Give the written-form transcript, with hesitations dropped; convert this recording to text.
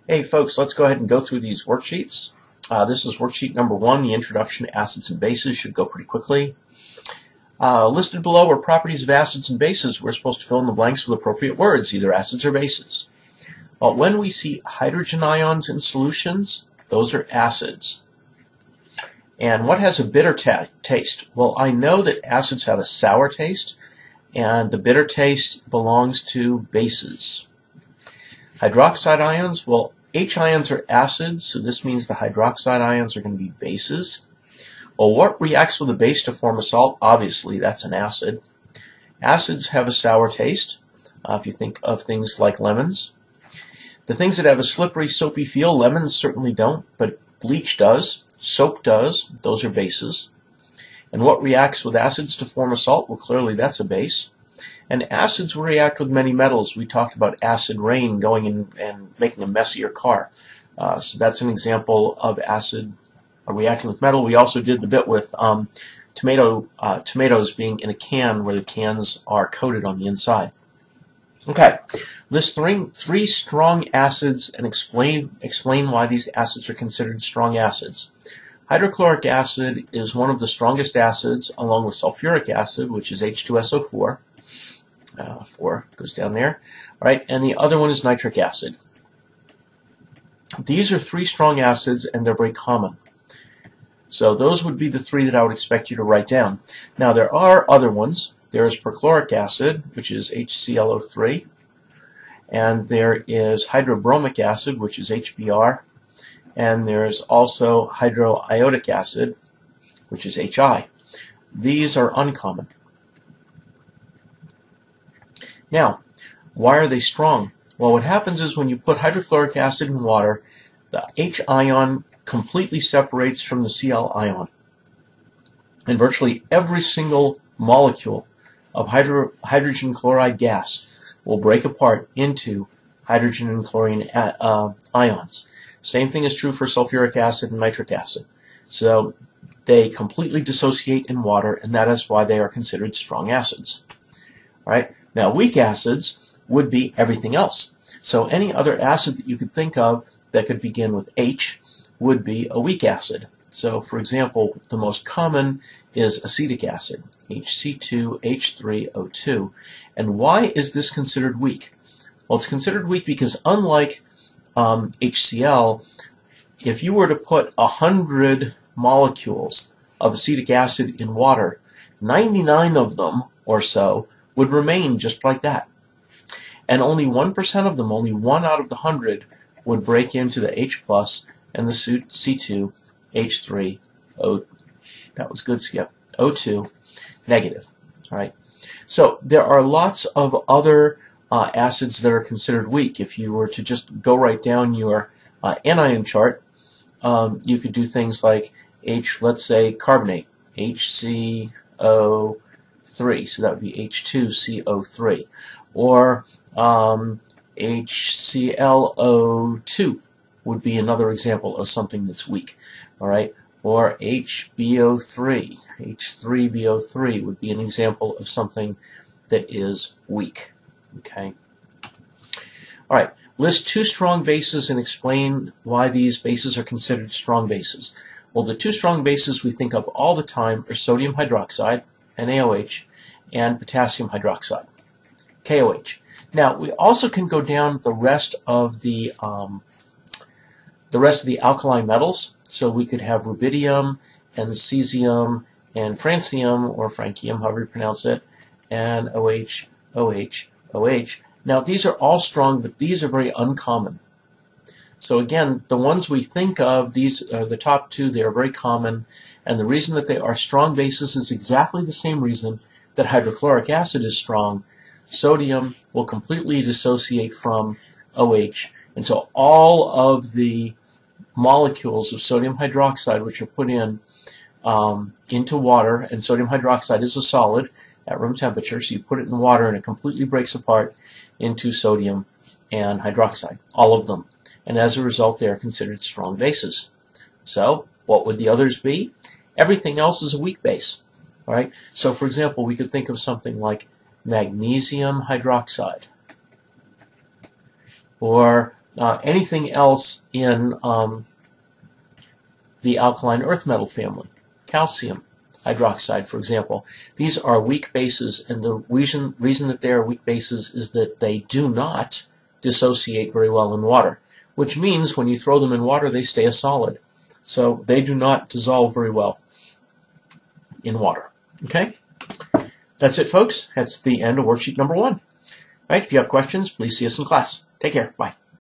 Hey folks, let's go ahead and go through these worksheets. This is worksheet number 1, the introduction to acids and bases. Should go pretty quickly. Listed below are properties of acids and bases. We're supposed to fill in the blanks with appropriate words, either acids or bases. Well, when we see hydrogen ions in solutions, those are acids. And what has a bitter taste? Well, I know that acids have a sour taste, and the bitter taste belongs to bases. Hydroxide ions, well, H ions are acids, so this means the hydroxide ions are going to be bases. Well, what reacts with a base to form a salt? Obviously, that's an acid. Acids have a sour taste, if you think of things like lemons. The things that have a slippery, soapy feel, lemons certainly don't, but bleach does, soap does, those are bases. And what reacts with acids to form a salt? Well, clearly that's a base. And acids will react with many metals. We talked about acid rain going in and making a messier car. So that's an example of acid reacting with metal. We also did the bit with tomatoes being in a can where the cans are coated on the inside. Okay, list three strong acids and explain why these acids are considered strong acids. Hydrochloric acid is one of the strongest acids, along with sulfuric acid, which is H2SO4. 4 goes down there. All right, and the other one is nitric acid. These are 3 strong acids, and they're very common. So those would be the 3 that I would expect you to write down. Now, there are other ones. There is perchloric acid, which is HClO3, and there is hydrobromic acid, which is HBr, and there's also hydroiodic acid, which is HI. These are uncommon. Now, why are they strong? Well, what happens is when you put hydrochloric acid in water, the H ion completely separates from the Cl ion. And virtually every single molecule of hydrogen chloride gas will break apart into hydrogen and chlorine ions. Same thing is true for sulfuric acid and nitric acid. So they completely dissociate in water, and that is why they are considered strong acids. All right? Now, weak acids would be everything else. So any other acid that you could think of that could begin with H would be a weak acid. So, for example, the most common is acetic acid, HC2H3O2. And why is this considered weak? Well, it's considered weak because unlike HCl, if you were to put 100 molecules of acetic acid in water, 99 of them or so would remain just like that. And only 1% of them, only 1 out of the 100, would break into the H plus and the C2H3O. That was good, Skip. O2 negative. All right. So there are lots of other acids that are considered weak. If you were to just go write down your anion chart, you could do things like let's say carbonate, HCO3, so that would be H2CO3, or HClO2 would be another example of something that's weak, all right, or HBO3, H3BO3 would be an example of something that is weak, okay. All right, list 2 strong bases and explain why these bases are considered strong bases. Well, the 2 strong bases we think of all the time are sodium hydroxide, NaOH, and potassium hydroxide, KOH. Now, we also can go down the rest of the alkali metals. So we could have rubidium and cesium and francium, or francium, however you pronounce it, and OH, OH, OH. Now, these are all strong, but these are very uncommon. So again, the ones we think of, these are the top 2, they are very common, and the reason that they are strong bases is exactly the same reason that hydrochloric acid is strong. Sodium will completely dissociate from OH, and so all of the molecules of sodium hydroxide which are put into water, and sodium hydroxide is a solid at room temperature, so you put it in water and it completely breaks apart into sodium and hydroxide, all of them. And as a result, they are considered strong bases. So, what would the others be? Everything else is a weak base. All right? So, for example, we could think of something like magnesium hydroxide, or Anything else in the alkaline earth metal family, calcium hydroxide, for example, these are weak bases, and the reason that they are weak bases is that they do not dissociate very well in water, which means when you throw them in water, they stay a solid. So they do not dissolve very well in water. Okay? That's it, folks. That's the end of worksheet number 1. All right, if you have questions, please see us in class. Take care. Bye.